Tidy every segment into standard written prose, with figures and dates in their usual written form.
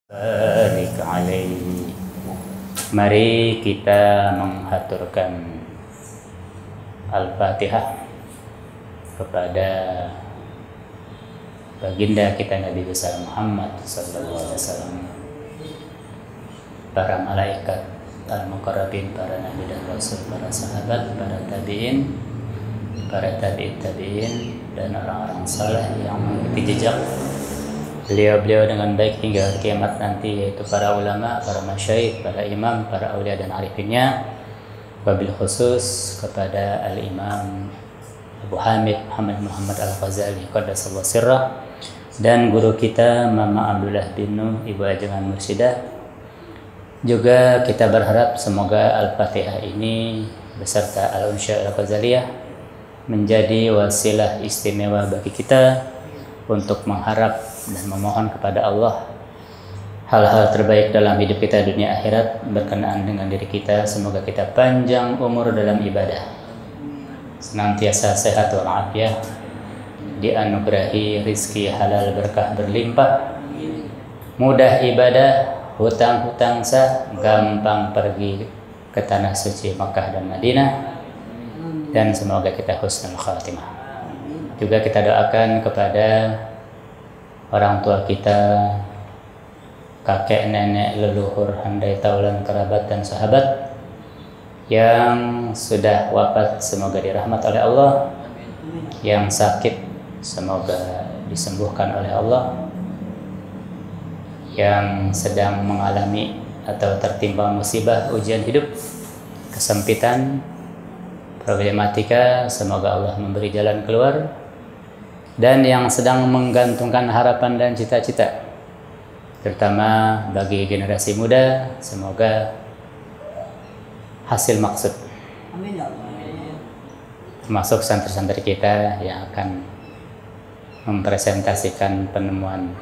Barik alaihi. Mari kita menghaturkan Al-Fatihah kepada baginda kita Nabi besar Muhammad sallallahu alaihi wasallam, para malaikat al-muqarrabin, para nabi dan rasul, para sahabat, para tabi'in, para tabi'in dan orang-orang saleh yang mengikuti jejak beliau-beliau dengan baik hingga hari kiamat nanti, yaitu para ulama, para masyayikh, para imam, para aulia dan arifinnya, wabil khusus kepada al-imam Abu Hamid Muhammad Al-Ghazali qaddasallahu sirrah, dan guru kita Mama Abdullah bin Nuh, Ibu Ajangan Mursyidah. Juga kita berharap semoga Al-Fatihah ini beserta Al-Unsya Al-Ghazaliyah menjadi wasilah istimewa bagi kita untuk mengharap dan memohon kepada Allah hal-hal terbaik dalam hidup kita dunia akhirat berkenaan dengan diri kita. Semoga kita panjang umur dalam ibadah, senantiasa sehat walafiat, dianugerahi rizki halal berkah berlimpah, mudah ibadah, hutang-hutang sah, gampang pergi ke tanah suci Makkah dan Madinah, dan semoga kita husnul khatimah. Juga kita doakan kepada orang tua kita, kakek, nenek, leluhur, handai taulan, kerabat dan sahabat yang sudah wafat, semoga dirahmat oleh Allah. Yang sakit semoga disembuhkan oleh Allah. Yang sedang mengalami atau tertimpa musibah, ujian hidup, kesempitan, problematika, semoga Allah memberi jalan keluar. Dan yang sedang menggantungkan harapan dan cita-cita, terutama bagi generasi muda, semoga hasil maksud. Amin ya Allah. Termasuk santri-santri kita yang akan mempresentasikan penemuan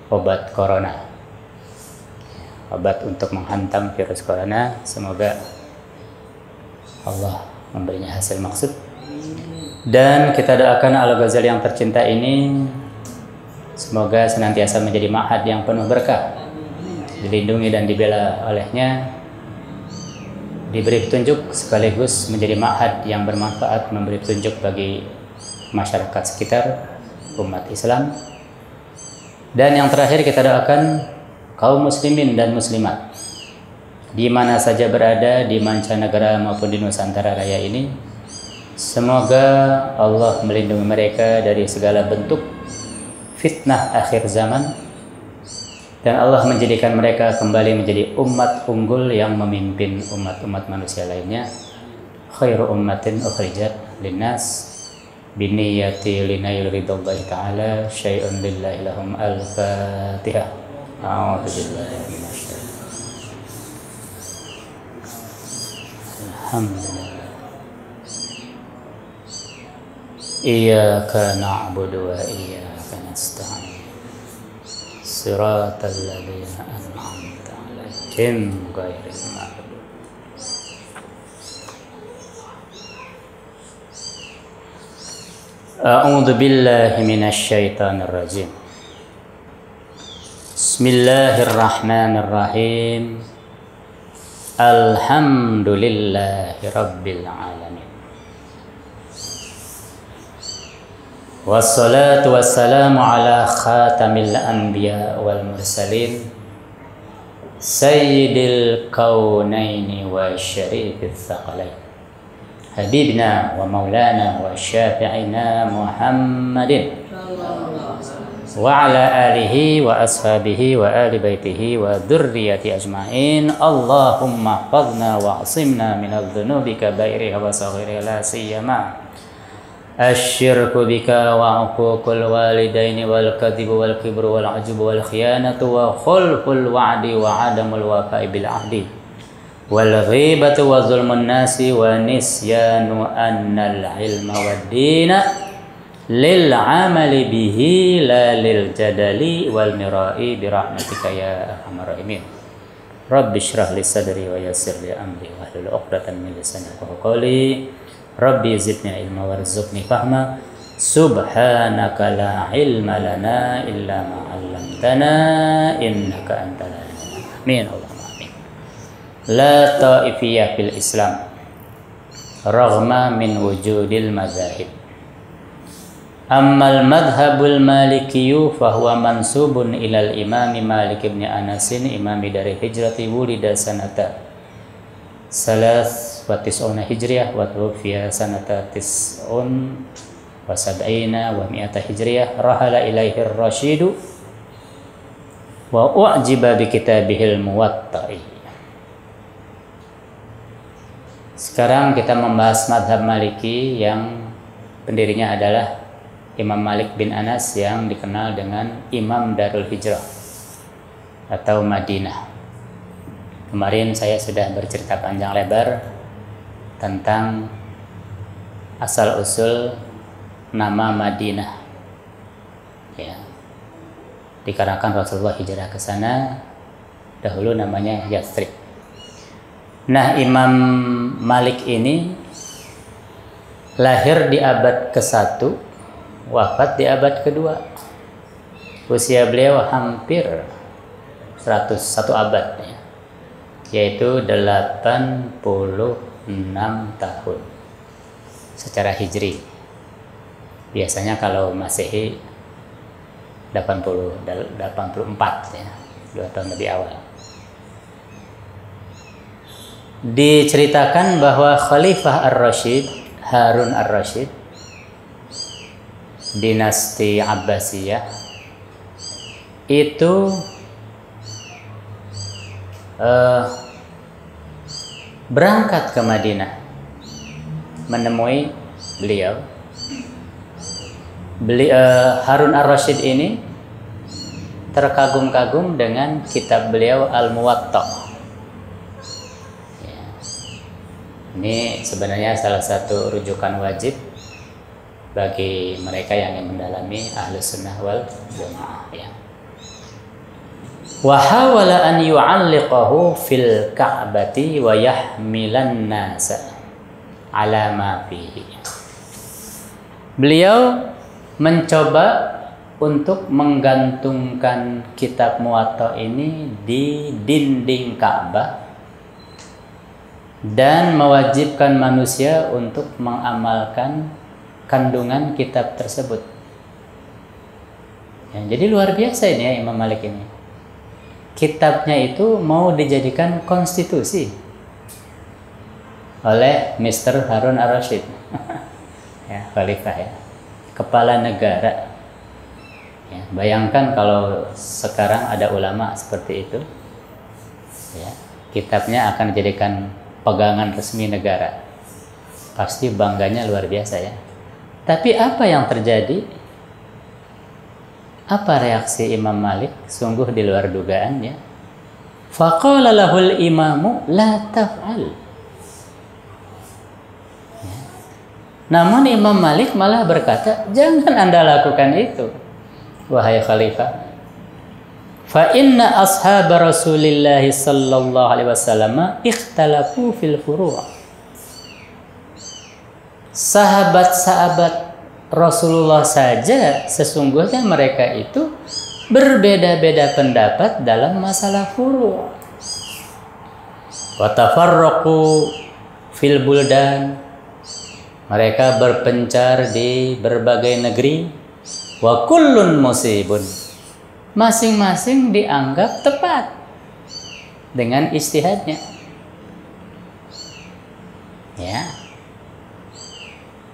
obat corona, obat untuk menghantam virus corona. Semoga Allah memberinya hasil maksud. Dan kita doakan Al-Ghazali yang tercinta ini semoga senantiasa menjadi ma'had yang penuh berkah, dilindungi dan dibela olehnya, diberi petunjuk sekaligus menjadi ma'had yang bermanfaat, memberi petunjuk bagi masyarakat sekitar, umat Islam. Dan yang terakhir kita doakan kaum muslimin dan muslimat di mana saja berada di mancanegara maupun di Nusantara Raya ini, semoga Allah melindungi mereka dari segala bentuk fitnah akhir zaman, dan Allah menjadikan mereka kembali menjadi umat unggul yang memimpin umat-umat manusia lainnya. Khairu ummatin ukhrijat linnas biniyati linail ridallahi ta'ala syai'un lillahi lahum. Al-Fatihah. A'udzu billahi minasyaitonir rajim. Alhamdulillah. Iyyaka na'budu wa iyyaka nasta'in. Shiratal ladzina an'amta 'alaihim ghairil maghdubi. A'udzu billahi minasy syaithanir rajim. Bismillahirrahmanirrahim. Alhamdulillahi rabbil alamin. Wassalatu wassalamu ala khatamil anbiya wal mursalin sayyidil kaunaini wa syarifil thaqalain habibna wa maulana wa syafi'ina Muhammadin wa ala alihi wa ashabihi wa ali baitihi wa dhurriyyati ajma'in. Allahumma hafadhna wa asimna minadh dhunubi kabairiha wa saghiriha, la siyama asyirku bika wa uququl walidaini wal kadhibu wal kibru wal ajubu wal khiyanatu wa khulful wa'di wa adamul wafa'i bil ahdi wal ghibatu wa zulmun nasi wa nisyanu annal ilma wad dina lil amali bihi la lil jadali wal mirai bi rahmatika ya arhamar rahimin. Rabbi shrah li sadri wa yassir li amri wa hlul 'uqdatam min lisani yafqahu qawli. Rabbi zidni ilma warzuqni fahma Subhanaka la ilma lana illa ma 'allamtana innaka antal alim. Amin Allahumma amin. La ta'ifiyah fil Islam raghma min wujudil madzahib. Ammal madhabul malikiyyu fahuwa mansubun ilal imami Malik ibn Anasin imami dari hijrati wulida sanata salas wa tis'una hijriyah wa tuwfiya sanata tis'un wa sab'ina wa mi'ata hijriyah rahala ilaihi ar-rasyidu wa u'jiba bi kitabihil muwatta'i. Sekarang kita membahas madhab Maliki yang pendirinya adalah Imam Malik bin Anas yang dikenal dengan Imam Darul Hijrah atau Madinah. Kemarin saya sudah bercerita panjang lebar tentang asal-usul nama Madinah. Ya. Dikarenakan Rasulullah hijrah ke sana, dahulu namanya Yathrib. Nah, Imam Malik ini lahir di abad ke-1, wafat di abad ke-2. Usia beliau hampir 101 abad ya, yaitu 86 tahun secara hijri. Biasanya kalau Masehi 84 ya, 2 tahun lebih awal. Diceritakan bahwa Khalifah Ar-Rasyid Harun Ar-Rasyid dinasti Abbasiyah itu berangkat ke Madinah menemui beliau. Harun Ar-Rasyid ini terkagum-kagum dengan kitab beliau Al-Muwatta. Ya. Ini sebenarnya salah satu rujukan wajib bagi mereka yang ingin mendalami Ahlus Sunnah wal Jamaah. Ya. Wa hawala an yu'alliqahu fil Ka'bati wa yahmilan nasa ala ma fihi. Beliau mencoba untuk menggantungkan kitab Muwatta ini di dinding Ka'bah dan mewajibkan manusia untuk mengamalkan kandungan kitab tersebut. Ya, jadi luar biasa ini ya Imam Malik ini. Kitabnya itu mau dijadikan konstitusi oleh Mr. Harun Ar-Rasyid. Ya, khalifah ya. Kepala negara. Ya, bayangkan kalau sekarang ada ulama seperti itu, ya, kitabnya akan dijadikan pegangan resmi negara. Pasti bangganya luar biasa ya. Tapi apa yang terjadi? Apa reaksi Imam Malik? Sungguh di luar dugaan ya. Faqala lahul imamu la taf'al. Namun Imam Malik malah berkata, jangan Anda lakukan itu, wahai khalifah. Fa inna ashab Rasulillah sallallahu alaihi wasallam ikhtalafu fil furu'. Sahabat-sahabat Rasulullah saja sesungguhnya mereka itu berbeda-beda pendapat dalam masalah furu'. Wa tafarraqu fil buldan. Mereka berpencar di berbagai negeri. Wa kullun musibun. Masing-masing dianggap tepat dengan ijtihadnya. Ya.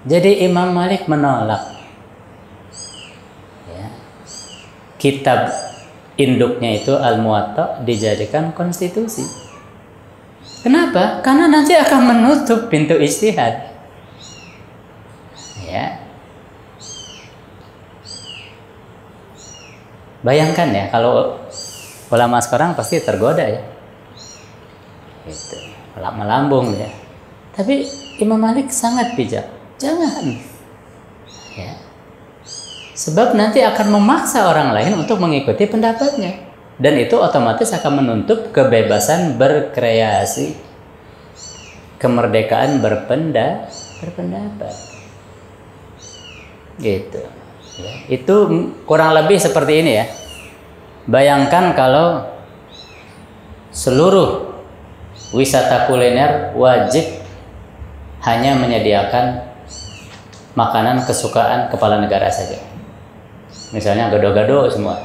Jadi Imam Malik menolak ya, kitab induknya itu Al-Muwatta dijadikan konstitusi. Kenapa? Karena nanti akan menutup pintu ijtihad. Ya. Bayangkan ya kalau ulama sekarang pasti tergoda ya. Gitu. Melambung ya. Tapi Imam Malik sangat bijak. Jangan. Ya. Sebab nanti akan memaksa orang lain untuk mengikuti pendapatnya. Dan itu otomatis akan menutup kebebasan berkreasi. Kemerdekaan berpendapat. Gitu. Ya. Itu kurang lebih seperti ini ya. Bayangkan kalau seluruh wisata kuliner wajib hanya menyediakan makanan kesukaan kepala negara saja. Misalnya gado-gado semua.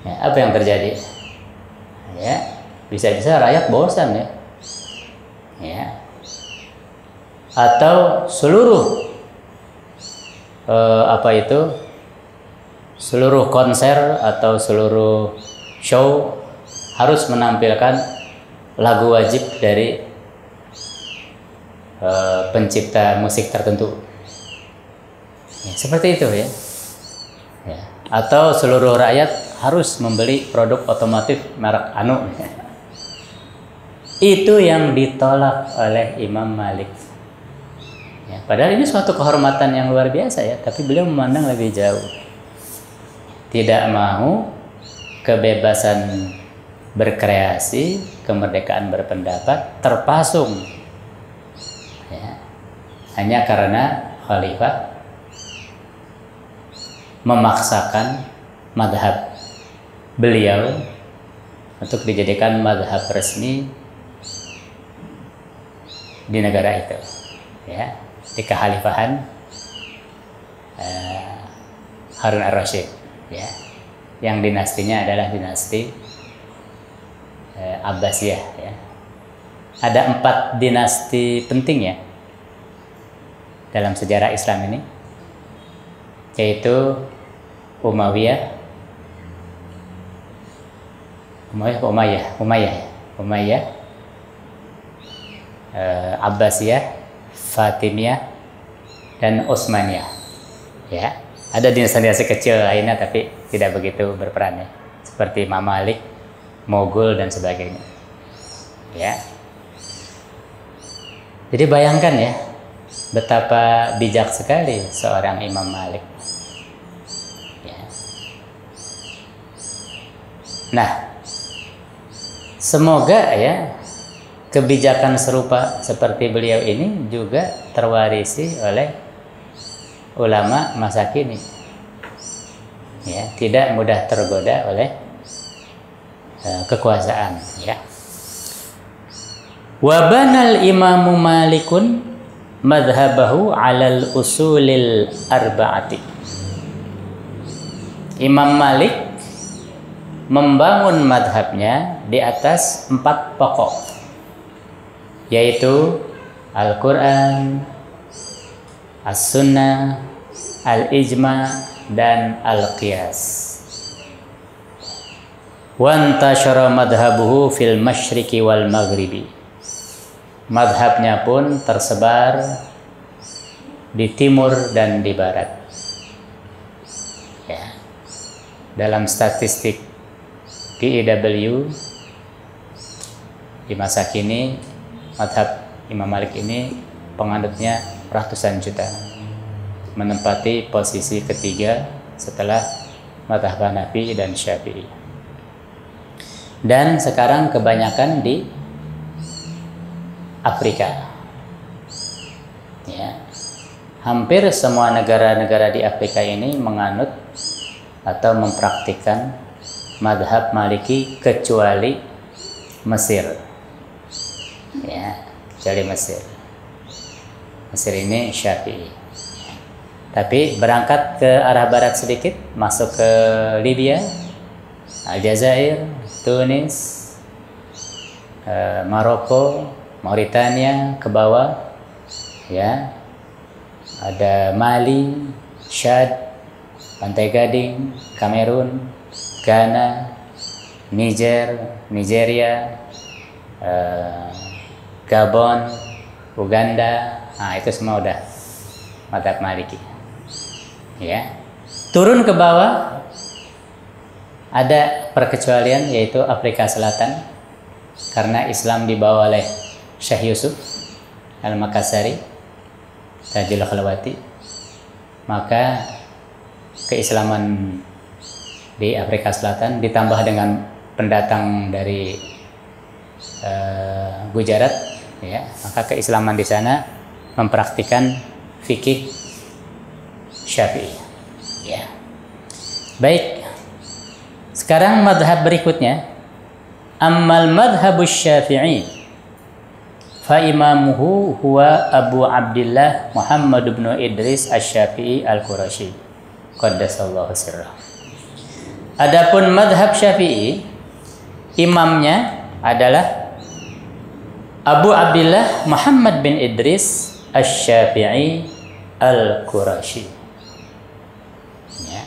Ya, apa yang terjadi? Ya, bisa-bisa rakyat bosan ya. Ya. Atau seluruh seluruh konser atau seluruh show harus menampilkan lagu wajib dari pencipta musik tertentu. Ya, seperti itu ya. Ya. Atau seluruh rakyat harus membeli produk otomotif merek anu. Itu yang ditolak oleh Imam Malik. Ya, padahal ini suatu kehormatan yang luar biasa ya, tapi beliau memandang lebih jauh. Tidak mau kebebasan berkreasi, kemerdekaan berpendapat terpasung. Ya, hanya karena khalifah memaksakan madhab beliau untuk dijadikan madhab resmi di negara itu, ya, di kekhalifahan Harun ar-Rasyid, ya, yang dinastinya adalah dinasti Abbasiyah, ya. Ada 4 dinasti penting ya dalam sejarah Islam ini, yaitu Umayyah, Abbasiyah, Fatimiyah, dan Utsmaniyah. Ya, ada dinasti-dinasti kecil lainnya tapi tidak begitu berperan ya, seperti Mamalik, Mogul dan sebagainya. Ya. Jadi bayangkan ya, betapa bijak sekali seorang Imam Malik. Ya. Nah, semoga ya kebijakan serupa seperti beliau ini juga terwarisi oleh ulama masa kini. Ya, tidak mudah tergoda oleh kekuasaan. Ya. Wa banal Imamu Malikun madhabahu alal usulil arba'ati. Imam Malik membangun madhabnya di atas 4 pokok, yaitu Al-Quran, As-Sunnah, Al-Ijma, dan Al-Qiyas. Wantashara madhabuhu fil masyriqi wal maghribi. Madhabnya pun tersebar di timur dan di barat. Ya. Dalam statistik DIW di masa kini, madhab Imam Malik ini penganutnya ratusan juta, menempati posisi ketiga setelah madhab Hanafi dan Syafi'i. Dan sekarang kebanyakan di Afrika. Ya. Hampir semua negara-negara di Afrika ini menganut atau mempraktikkan madhab Maliki kecuali Mesir. Ya, kecuali Mesir. Mesir ini Syafi'i. Ya. Tapi berangkat ke arah barat sedikit, masuk ke Libya, Aljazair, Tunis, Maroko, Mauritania ke bawah, ya, ada Mali, Chad, Pantai Gading, Kamerun, Ghana, Nigeria, Gabon, Uganda. Nah, itu semua udah madhab Maliki. Ya, turun ke bawah ada perkecualian, yaitu Afrika Selatan, karena Islam dibawa oleh Syekh Yusuf Al-Makassari, Tajul Khalwati, maka keislaman di Afrika Selatan ditambah dengan pendatang dari Gujarat, ya, maka keislaman di sana mempraktikkan fikih Syafi'i. Ya. Baik. Sekarang madhab berikutnya. Ammal madhabus Syafi'i fa imamuhu huwa Abu Abdillah Muhammad bin Idris Asy-Syafi'i Al-Qurashi qaddasallahu sirrah. Adapun madhab Syafi'i, imamnya adalah Abu Abdillah Muhammad bin Idris Asy-Syafi'i Al-Qurashi. Ya.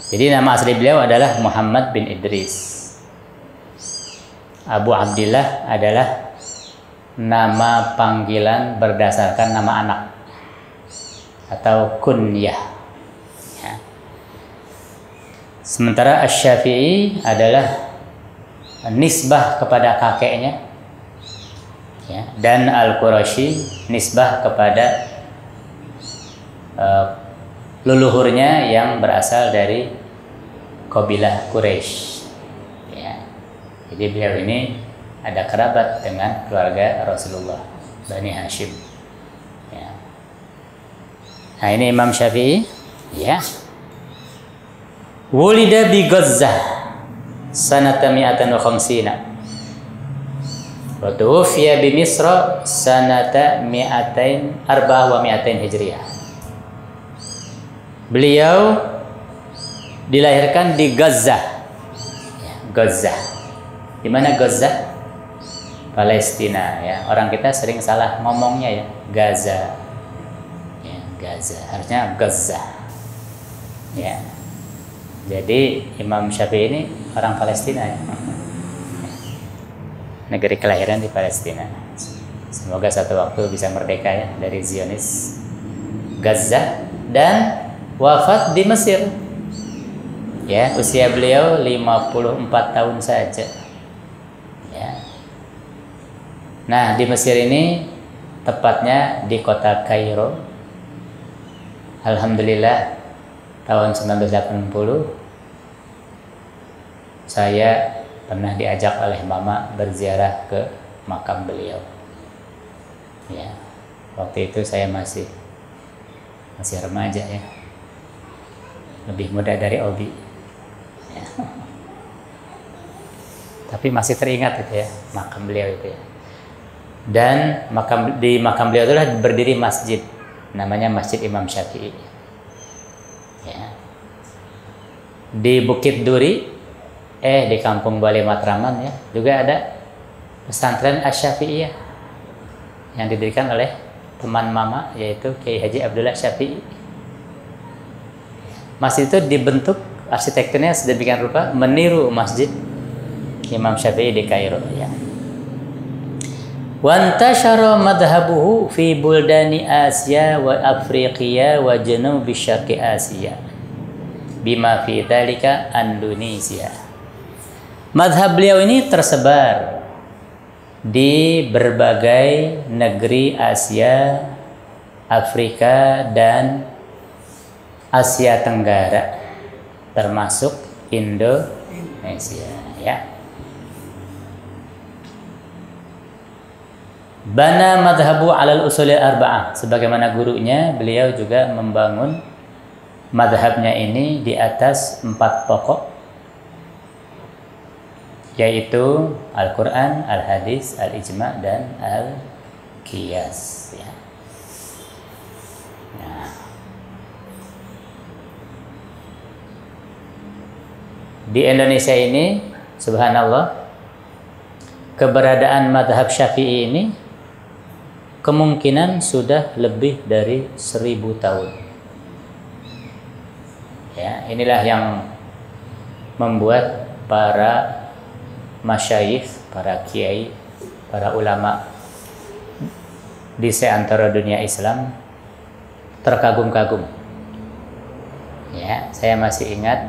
Jadi nama asli beliau adalah Muhammad bin Idris. Abu Abdillah adalah nama panggilan berdasarkan nama anak atau kunyah. Ya. Sementara Asy-Syafi'i adalah nisbah kepada kakeknya, ya, dan Al-Qurashi nisbah kepada leluhurnya yang berasal dari kabilah Quraisy. Ya. Jadi beliau ini ada kerabat dengan keluarga Rasulullah, Bani Hashim. Ya. Nah, ini Imam Syafi'i. Ya. Wulida bi Gazzah sanata 150. Wa tuwfiya bi Misra sanata 200 Hijriah. Beliau dilahirkan di Gaza. Ya, Gaza. Di mana Gaza? Palestina, ya. Orang kita sering salah ngomongnya, ya. Gaza. Ya, Gaza. Harusnya Gaza. Ya. Jadi Imam Syafi'i ini orang Palestina, ya. Negeri kelahiran di Palestina. Semoga satu waktu bisa merdeka, ya, dari Zionis. Gaza, dan wafat di Mesir. Ya, usia beliau 54 tahun saja. Ya. Nah, di Mesir ini tepatnya di kota Kairo. Alhamdulillah tahun 1980 saya pernah diajak oleh mama berziarah ke makam beliau. Ya. Waktu itu saya masih remaja, ya. Lebih muda dari Obi. Ya. Tapi masih teringat itu, ya, makam beliau itu, ya. Dan di makam beliau itulah berdiri masjid, namanya Masjid Imam Syafi'i. Ya. Di Bukit Duri, di Kampung Bale Matraman, ya, juga ada pesantren Asy-Syafi'iyah yang didirikan oleh teman mama, yaitu Kiai Haji Abdullah Syafi'i. Masjid itu dibentuk arsitekturnya sedemikian rupa meniru Masjid Imam Syafi'i di Kairo, ya. Wantashara madhabuhu fi buldani Asia wa Afriqiya wa janubi syarqi Asia bima fi dzalika Indonesia. Madhab beliau ini tersebar di berbagai negeri Asia, Afrika, dan Asia Tenggara, termasuk Indonesia, ya. Bana madhabu alal usulil arba'ah. Sebagaimana gurunya, beliau juga membangun madhabnya ini di atas 4 pokok, yaitu Al-Quran, Al-Hadis, Al-Ijma', dan Al-Qiyas, ya. Nah, di Indonesia ini, subhanallah, keberadaan madhab Syafi'i ini kemungkinan sudah lebih dari 1000 tahun. Ya, inilah yang membuat para masyayikh, para kiai, para ulama di seantero dunia Islam terkagum-kagum. Ya, saya masih ingat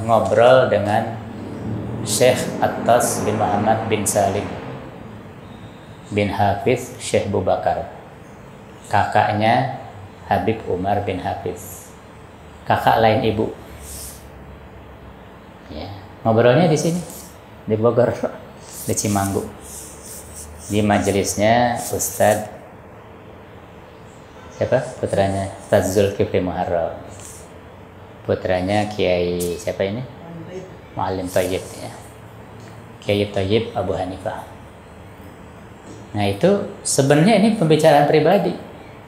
ngobrol dengan Syekh Attas bin Muhammad bin Salim bin Hafiz Syekh Bubakar, kakaknya Habib Umar bin Hafiz, kakak lain ibu. Ya, ngobrolnya di sini, di Bogor, di Cimanggu, di majelisnya Ustadz siapa? Putranya Ustaz Zulkifli Muharram. Putranya Kiai siapa ini? Muallim Thayyib ya. Kiai Thayyib Abu Hanifah. Nah itu sebenarnya ini pembicaraan pribadi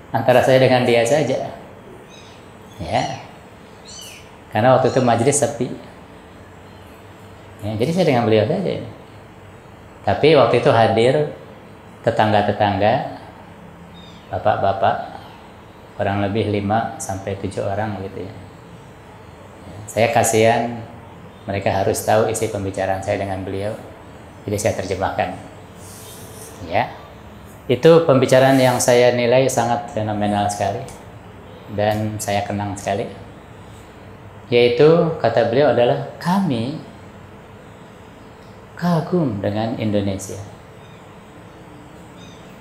antara saya dengan dia saja, ya. Karena waktu itu majelis sepi, ya, jadi saya dengan beliau saja ini. Tapi waktu itu hadir tetangga-tetangga, bapak-bapak, kurang lebih 5 sampai 7 orang gitu ya. Saya kasihan, mereka harus tahu isi pembicaraan saya dengan beliau, jadi saya terjemahkan. Ya, itu pembicaraan yang saya nilai sangat fenomenal sekali dan saya kenang sekali. Yaitu kata beliau adalah kami kagum dengan Indonesia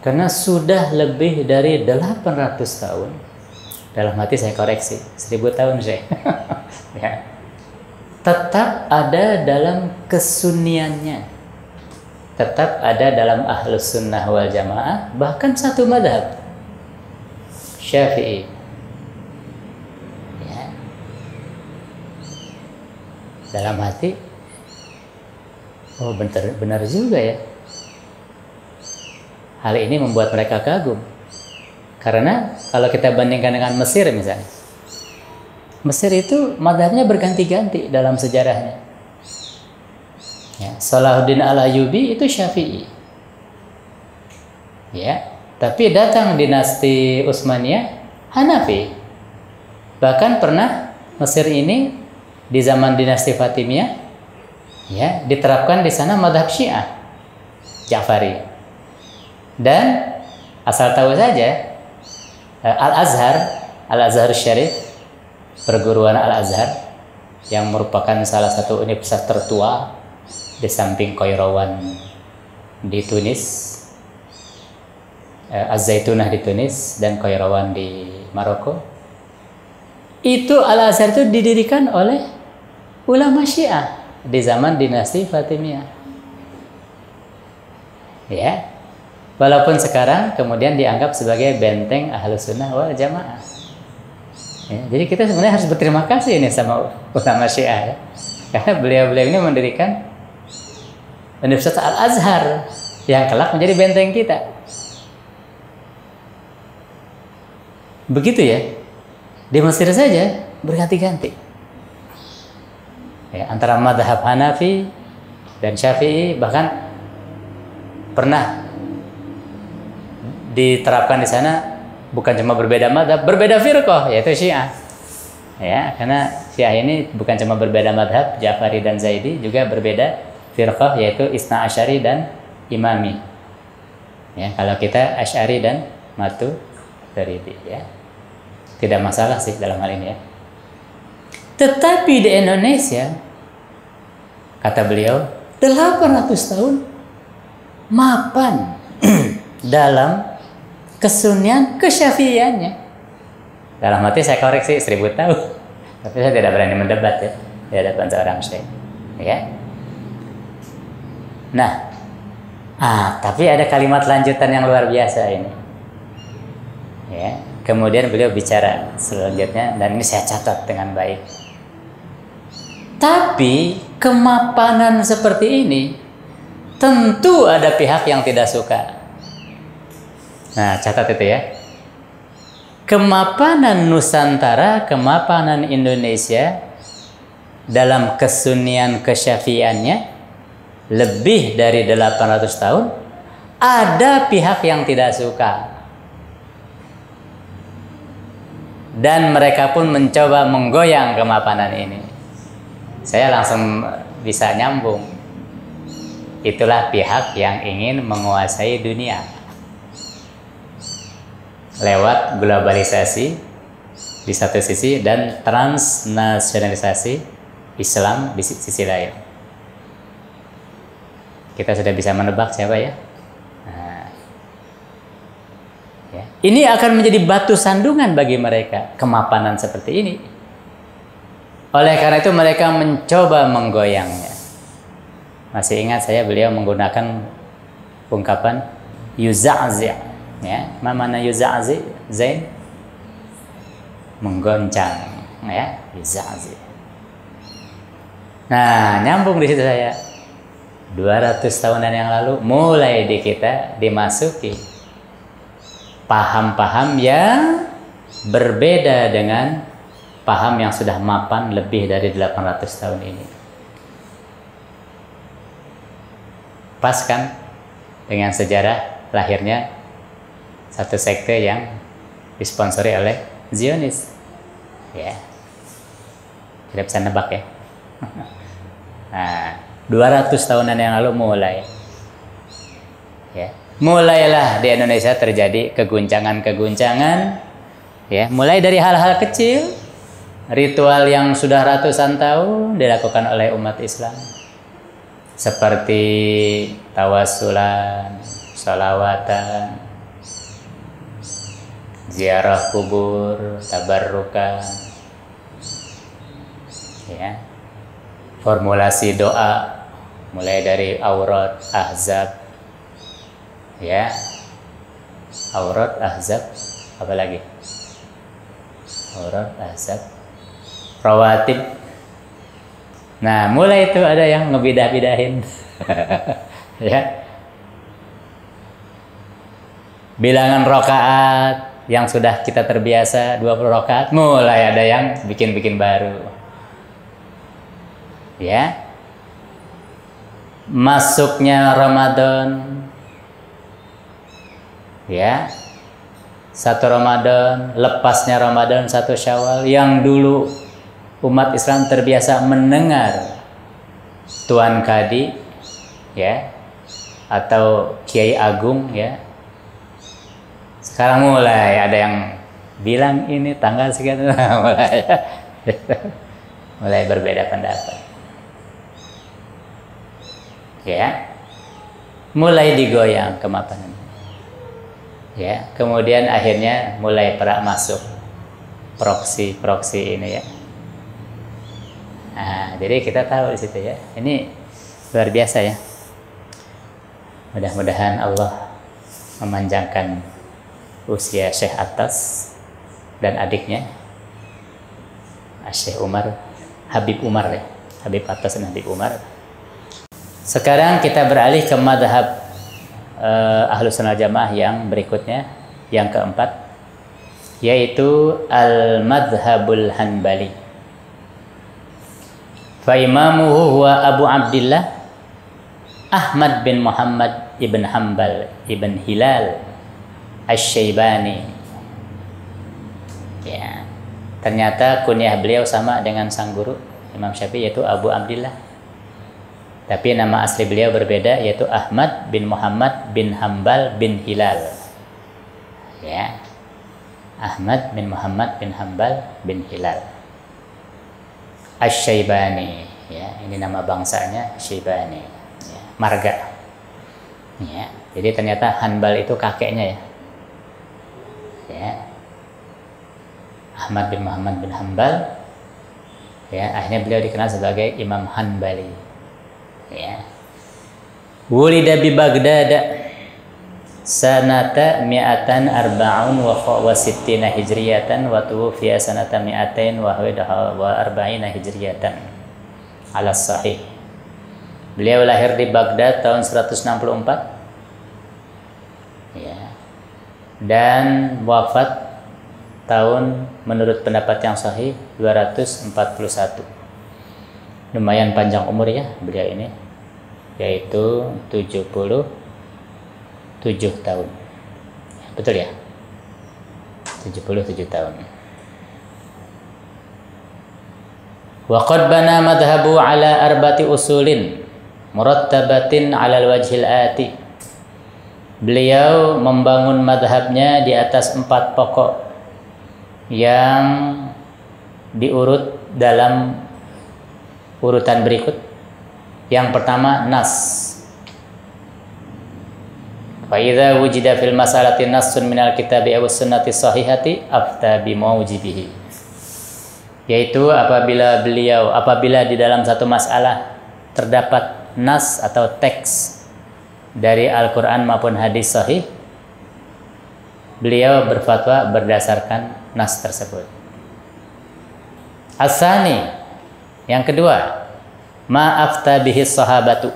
karena sudah lebih dari 800 tahun. Dalam hati saya koreksi, 1000 tahun saya. Ya. Tetap ada dalam kesunniannya, tetap ada dalam Ahlus Sunnah wal Jamaah, bahkan satu madhab, Syafi'i. Ya. Dalam hati, oh benar juga ya. Hal ini membuat mereka kagum. Karena kalau kita bandingkan dengan Mesir misalnya, Mesir itu madhabnya berganti-ganti dalam sejarahnya. Ya, Salahuddin Al-Ayyubi itu Syafi'i. Ya, tapi datang dinasti Utsmaniyah Hanafi. Bahkan pernah Mesir ini di zaman dinasti Fatimiyah ya, diterapkan di sana madhab Syiah Ja'fari. Dan asal tahu saja Al-Azhar Syarif, perguruan Al-Azhar yang merupakan salah satu universitas tertua di samping Qairawan di Tunis, Az-Zaitunah di Tunis dan Qairawan di Maroko. Itu Al-Azhar itu didirikan oleh ulama Syiah di zaman dinasti Fatimiyah. Ya. Walaupun sekarang kemudian dianggap sebagai benteng Ahlus Sunnah wal Jamaah. Ya, jadi kita sebenarnya harus berterima kasih ini sama ulama Syiah ya. Karena beliau-beliau ini mendirikan Universitas Al-Azhar yang kelak menjadi benteng kita. Begitu ya. Di Mesir saja berganti-ganti. Ya, antara mazhab Hanafi dan Syafi'i bahkan pernah diterapkan di sana bukan cuma berbeda mazhab, berbeda firqah yaitu Syiah. Ya, karena Syiah ini bukan cuma berbeda mazhab Ja'fari dan Zaidi, juga berbeda firqah yaitu Isna Asy'ari dan Imami. Ya, kalau kita Asy'ari dan Maturidi ya. Tidak masalah sih dalam hal ini ya. Tetapi di Indonesia kata beliau 800 tahun mapan dalam kesunnian kesyafi'iannya. Dalam hati saya koreksi 1000 tahun. Tapi saya tidak berani mendebat ya di hadapan seorang syekh. Ya. Nah, tapi ada kalimat lanjutan yang luar biasa ini. Ya, kemudian beliau bicara selanjutnya dan ini saya catat dengan baik. Tapi kemapanan seperti ini tentu ada pihak yang tidak suka. Nah, catat itu ya. Kemapanan Nusantara, kemapanan Indonesia dalam kesunnian kesyafi'iannya lebih dari 800 tahun, ada pihak yang tidak suka. Dan mereka pun mencoba menggoyang kemapanan ini. Saya langsung bisa nyambung. Itulah pihak yang ingin menguasai dunia lewat globalisasi di satu sisi dan transnasionalisasi Islam di sisi lain. Kita sudah bisa menebak siapa ya? Nah, ya. Ini akan menjadi batu sandungan bagi mereka, kemapanan seperti ini. Oleh karena itu mereka mencoba menggoyangnya. Masih ingat saya beliau menggunakan ungkapan yuza'zi'. Ya, mana yuza'zi Zain? menggoncang, ya, yuzazi. Nah, nyambung di situ saya. 200 tahunan yang lalu mulai di kita dimasuki paham-paham yang berbeda dengan paham yang sudah mapan lebih dari 800 tahun ini. Pas kan dengan sejarah lahirnya satu sekte yang disponsori oleh Zionis. Ya. Tidak bisa nebak ya. Nah, 200 tahunan yang lalu mulai. Ya. Mulailah di Indonesia terjadi keguncangan-keguncangan. Ya, mulai dari hal-hal kecil, ritual yang sudah ratusan tahun dilakukan oleh umat Islam. Seperti tawasulan, salawatan, ziarah kubur, tabarrukan, ya, formulasi doa, mulai dari aurat, ahzab, ya, aurat, ahzab, apa lagi? Aurat, ahzab, rawatib. Nah, mulai itu ada yang ngebidah-bidahin. Ya. Bilangan rakaat yang sudah kita terbiasa 20 rakaat, mulai ada yang bikin-bikin baru. Ya. Masuknya Ramadan. Ya. Satu Ramadan, lepasnya Ramadan, satu Syawal, yang dulu umat Islam terbiasa mendengar Tuan Kadi, ya, atau Kiai Agung, ya. Sekarang mulai ada yang bilang ini tanggal sekian, mulai berbeda pendapat, ya. Mulai digoyang kemapanan, ya. Kemudian akhirnya mulai perak masuk proksi ini, ya. Nah, jadi kita tahu di situ, ya. Ini luar biasa, ya. Mudah-mudahan Allah memanjangkan usia Syekh Atas dan adiknya Syekh Umar, Habib Umar, ya. Habib Atas dan Habib Umar. Sekarang kita beralih ke madhab Ahlus Sunnah Jamaah yang berikutnya, yang keempat, yaitu Al-Madhabul Hanbali. Fa imamuhu huwa Abu Abdillah Ahmad bin Muhammad ibn Hanbal ibn Hilal Asy-Syaibani. Ya. Ternyata kunyah beliau sama dengan sang guru Imam Syafi'i, yaitu Abu Abdillah. Tapi nama asli beliau berbeda, yaitu Ahmad bin Muhammad bin Hanbal bin Hilal. Ya. Ahmad bin Muhammad bin Hanbal bin Hilal Asy-Syaibani, ya, ini nama bangsanya Syaibani, ya, marga, ya. Jadi ternyata Hanbal itu kakeknya, ya, ya. Ahmad bin Muhammad bin Hanbal, ya, akhirnya beliau dikenal sebagai Imam Hanbali, ya. Wulida bi Baghdad sanata mi'atan arba'un wa sittina hijriyatan wa tuwfiya sanata mi'atain wa arba'ina hijriyatan ala sahih. Beliau lahir di Baghdad tahun 164, ya, dan wafat tahun menurut pendapat yang sahih 241. Lumayan panjang umur, ya, beliau ini, yaitu 77 tahun. Betul, ya? 77 tahun. Wa qad bana madhhabu ala arba'ati usulin murattabatin 'ala al-wajhil ati. Beliau membangun madhabnya di atas 4 pokok yang diurut dalam urutan berikut. Yang pertama, nas. Fa idza wujida fil masalati nassun minal kitabi aw sunnati sahihati afta bi maujibihi. Yaitu apabila di dalam satu masalah terdapat nas atau teks dari Al-Qur'an maupun hadis sahih, beliau berfatwa berdasarkan nas tersebut. Asani, yang kedua, ma afta bihi sahabatu,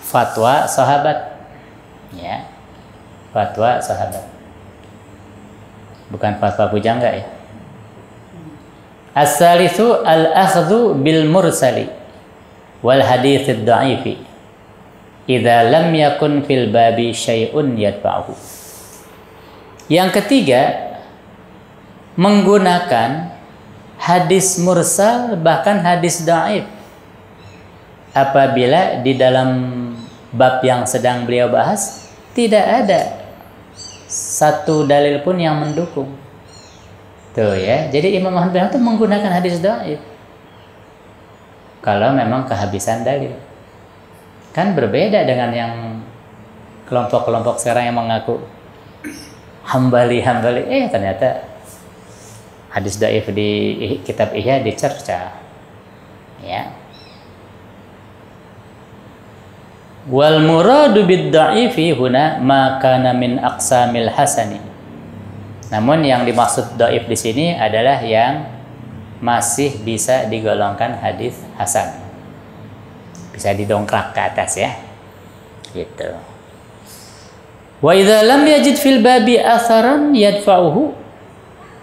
fatwa sahabat, ya, fatwa sahabat, bukan fatwa pujangga ya. As-salisu al-akhdhu bil mursali wal haditsid dha'ifi idza lam yakun fil babi syai'un yadfa'uhu. Yang ketiga, menggunakan hadis mursal bahkan hadis dhaif apabila di dalam bab yang sedang beliau bahas tidak ada satu dalil pun yang mendukung. Tuh ya, jadi Imam Ahmad itu menggunakan hadis dhaif kalau memang kehabisan dalil. Kan berbeda dengan yang kelompok-kelompok sekarang yang mengaku Hambali, ternyata hadis dhaif di kitab Ihya dicerca. Ya. Wal muradu bid dha'ifi huna ma kana min aqsamil hasani. Namun yang dimaksud dhaif di sini adalah yang masih bisa digolongkan hadis hasan. Bisa didongkrak ke atas ya. Gitu. Wa idza lam yajid fil babi atharan yadfa'uhu.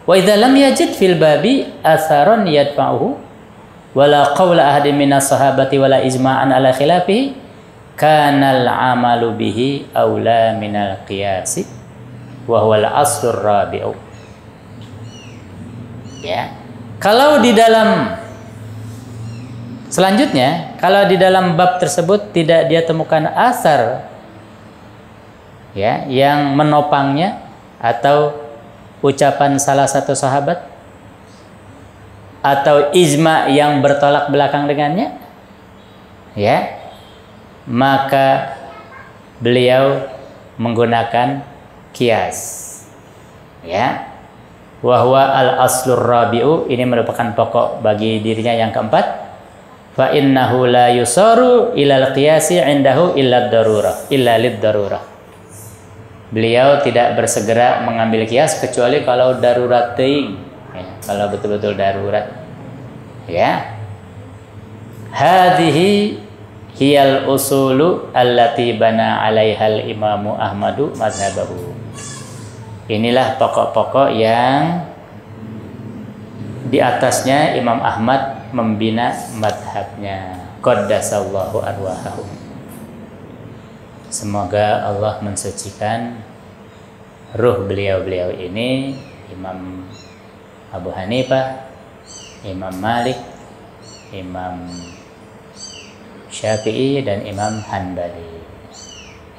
Wa idza lam yajid fil babi atharan yadfa'uhu wala qawla ahadin minas sahabati wala ijma'an ala khilafihi kanal amalu bihi aula minal qiyasi wa huwal aslur rabi'u. Ya. Kalau di dalam selanjutnya, kalau di dalam bab tersebut tidak dia temukan asar ya yang menopangnya atau ucapan salah satu sahabat atau ijma yang bertolak belakang dengannya, ya, maka beliau menggunakan kias, ya. Wahwa al aslur rabi'u, ini merupakan pokok bagi dirinya yang keempat. Fa innahu la yusaru ilal qiyasi indahu illa darurah, illa lid darurah. Beliau tidak bersegera mengambil kias kecuali kalau darurat ting, ya, kalau betul-betul darurat. Ya. Hadhihi hiyal usulu allati bana 'alaihal imamu Ahmadu mazhabahu. Inilah pokok-pokok yang di atasnya Imam Ahmad membina madhabnya. Qaddasallahu arwahahum. Semoga Allah mensucikan ruh beliau-beliau ini, Imam Abu Hanifah, Imam Malik, Imam Syafi'i, dan Imam Hanbali.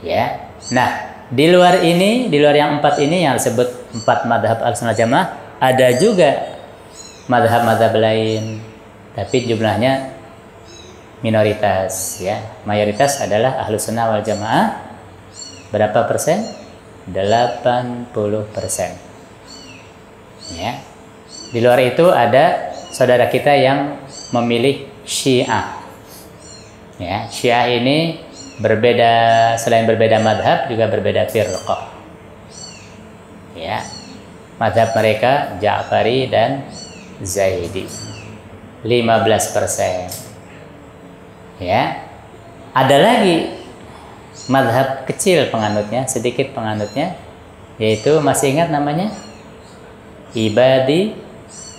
Ya. Nah, di luar ini, di luar yang empat ini yang disebut empat madhab al-sunnah jamaah, ada juga madhab-madhab lain, tapi jumlahnya minoritas, ya. Mayoritas adalah ahlus sunnah wal jamaah. Berapa persen? 80%. Ya. Di luar itu ada saudara kita yang memilih Syiah. Ya, Syiah ini berbeda, selain berbeda madhab juga berbeda firqah. Ya. Madhab mereka Ja'fari dan Zaidi. 15%. Ya, ada lagi madhab kecil penganutnya, sedikit penganutnya, yaitu masih ingat namanya Ibadi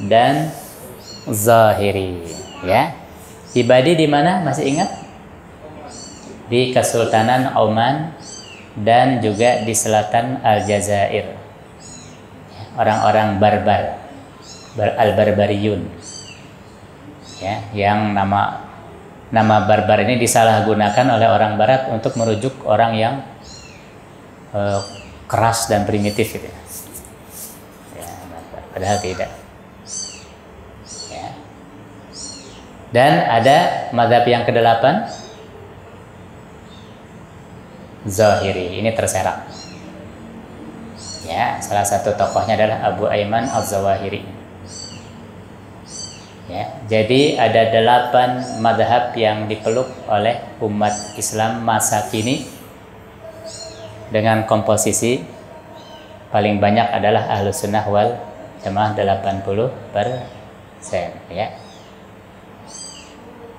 dan Zahiri. Ya, Ibadi di mana? Masih ingat? Di Kesultanan Oman dan juga di selatan Aljazair. Orang-orang barbar, al-barbariyun. Ya, yang nama barbar ini disalahgunakan oleh orang barat untuk merujuk orang yang keras dan primitif gitu. Ya, padahal tidak. Ya. Dan ada mazhab yang ke-8, Zahiri. Ini terserak. Ya, salah satu tokohnya adalah Abu Aiman Az-Zawahiri. Ya, jadi ada 8 madhab yang dipeluk oleh umat Islam masa kini dengan komposisi paling banyak adalah Ahlus Sunnah wal jamaah 80% ya.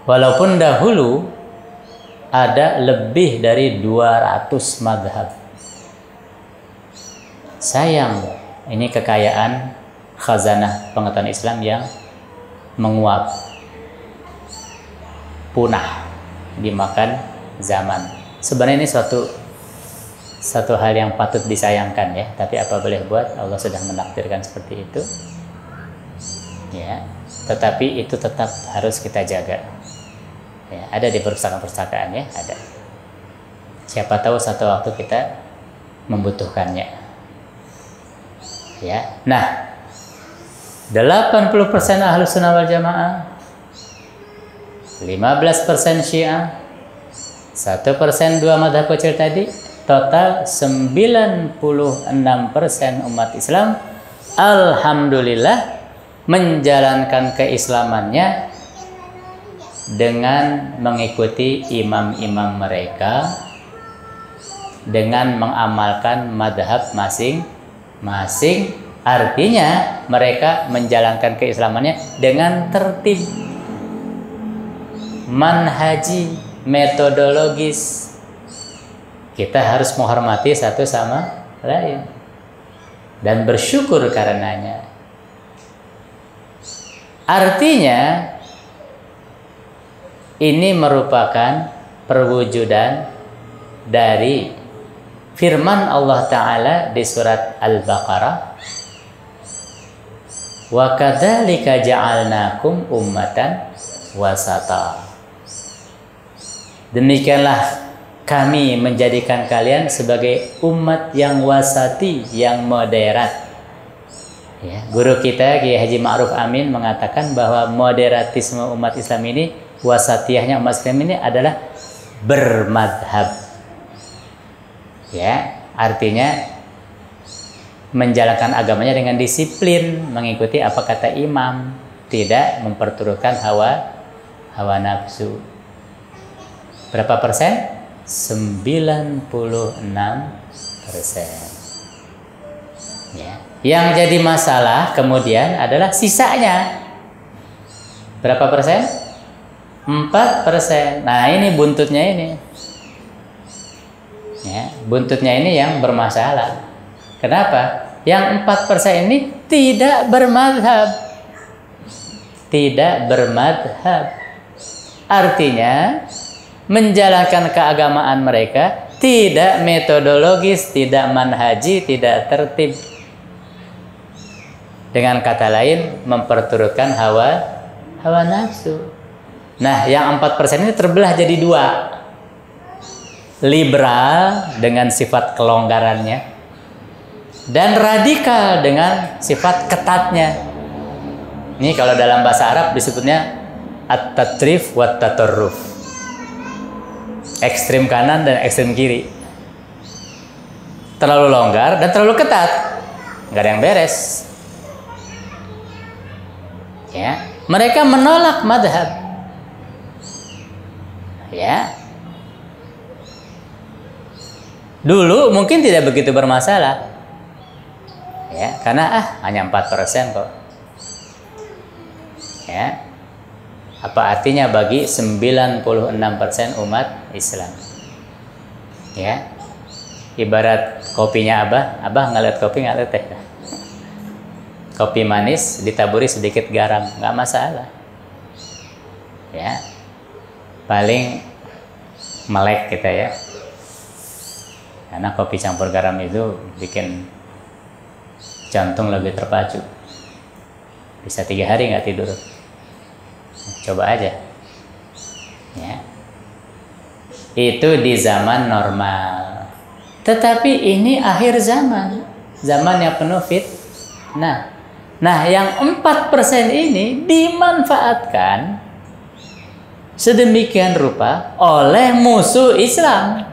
Walaupun dahulu ada lebih dari 200 madhab. Sayang, ini kekayaan khazanah pengetahuan Islam yang menguap, punah dimakan zaman. Sebenarnya ini satu hal yang patut disayangkan ya, tapi apa boleh buat, Allah sudah menakdirkan seperti itu ya. Tetapi itu tetap harus kita jaga ya. Ada di perpustakaan-perpustakaan ya, ada. Siapa tahu satu waktu kita membutuhkannya ya. Nah, 80% Ahlus Sunnah wal Jamaah, 15% Syiah, 1% dua madhab kecil tadi, total 96% umat Islam alhamdulillah menjalankan keislamannya dengan mengikuti imam-imam mereka, dengan mengamalkan madhab masing-masing. Artinya mereka menjalankan keislamannya dengan tertib, manhaji, metodologis. Kita harus menghormati satu sama lain dan bersyukur karenanya. Artinya ini merupakan perwujudan dari firman Allah Ta'ala di surat Al-Baqarah, wa kadzalika ja'alnakum ummatan wasata. Demikianlah kami menjadikan kalian sebagai umat yang wasati, yang moderat. Ya, guru kita Kiai Haji Ma'ruf Amin mengatakan bahwa moderatisme umat Islam ini, wasatiyahnya umat Islam ini adalah bermadhab. Ya, artinya menjalankan agamanya dengan disiplin, mengikuti apa kata imam, tidak memperturutkan hawa nafsu. Berapa persen? 96%. Ya. Yang jadi masalah kemudian adalah sisanya. Berapa persen? 4%. Nah, ini buntutnya ini. Ya, buntutnya ini yang bermasalah. Kenapa? Yang 4% ini tidak bermadhab. Tidak bermadhab. Artinya menjalankan keagamaan mereka tidak metodologis, tidak manhaji, tidak tertib. Dengan kata lain, memperturutkan hawa nafsu. Nah, yang 4% ini terbelah jadi dua. Liberal dengan sifat kelonggarannya, dan radikal dengan sifat ketatnya. Ini kalau dalam bahasa Arab disebutnya at-tatrif wa tatarruf. Ekstrem kanan dan ekstrem kiri. Terlalu longgar dan terlalu ketat. Nggak ada yang beres. Ya, mereka menolak madhab. Ya. Dulu mungkin tidak begitu bermasalah. Ya, karena hanya 4% kok. Ya. Apa artinya bagi 96% umat Islam? Ya. Ibarat kopinya Abah ngeliat kopi nggak teh. Kopi manis ditaburi sedikit garam, nggak masalah. Ya. Paling melek kita ya. Karena kopi campur garam itu bikin jantung lebih terpacu. Bisa 3 hari nggak tidur. Coba aja. Ya. Itu di zaman normal. Tetapi ini akhir zaman. Zaman yang penuh fitnah. Nah, yang 4% ini dimanfaatkan sedemikian rupa oleh musuh Islam,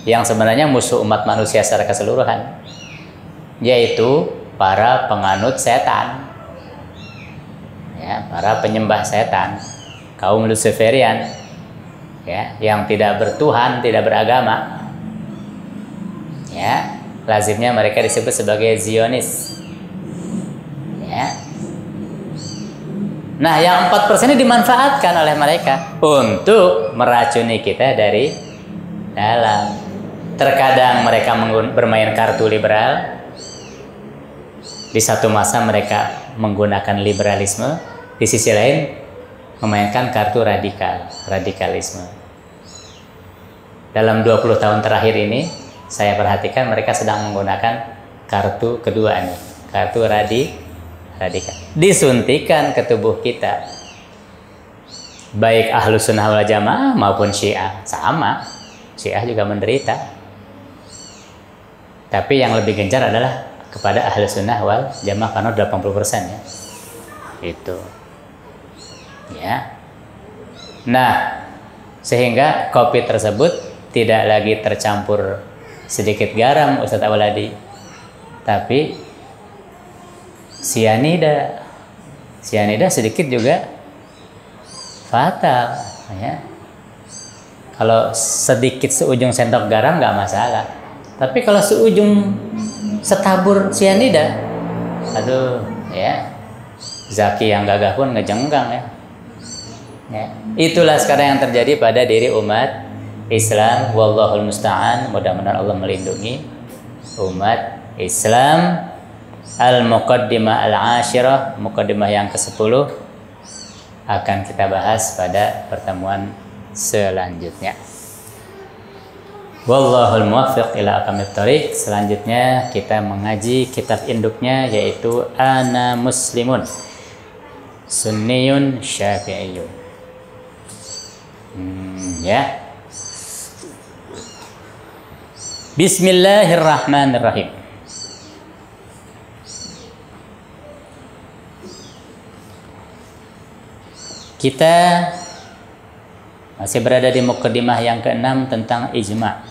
yang sebenarnya musuh umat manusia secara keseluruhan, yaitu para penganut setan, ya, para penyembah setan, kaum Luciferian, ya, yang tidak bertuhan, tidak beragama, ya, lazimnya mereka disebut sebagai Zionis, Nah, yang 4% ini dimanfaatkan oleh mereka untuk meracuni kita dari dalam. Terkadang mereka bermain kartu liberal. Di satu masa mereka menggunakan liberalisme, di sisi lain memainkan kartu radikalisme. Dalam 20 tahun terakhir ini, saya perhatikan mereka sedang menggunakan kartu kedua nih, kartu radikal. Disuntikan ke tubuh kita, baik Ahlus Sunnah wal Jamaah maupun Syiah, sama. Syiah juga menderita, tapi yang lebih gencar adalah kepada Ahlus Sunnah wal Jamaah karena 80% ya. Itu. Ya. Nah, sehingga kopi tersebut tidak lagi tercampur sedikit garam, Ustadz Awaladi, tapi sianida sedikit juga fatal ya. Kalau sedikit seujung sendok garam nggak masalah, tapi kalau seujung setabur sianida, aduh ya, Zaki yang gagah pun ngejenggang ya. Itulah sekarang yang terjadi pada diri umat Islam. Wallahul musta'an. Mudah-mudahan Allah melindungi umat Islam. Al-Muqaddimah Al-Ashirah, Muqaddimah yang ke-10 akan kita bahas pada pertemuan selanjutnya. Wallahul muwaffiq ila aqwamit thoriq. Selanjutnya kita mengaji kitab induknya, yaitu Ana Muslimun Sunniyun Syafi'iyun. Ya. Bismillahirrahmanirrahim. Kita masih berada di muqaddimah yang ke-6 tentang ijma'.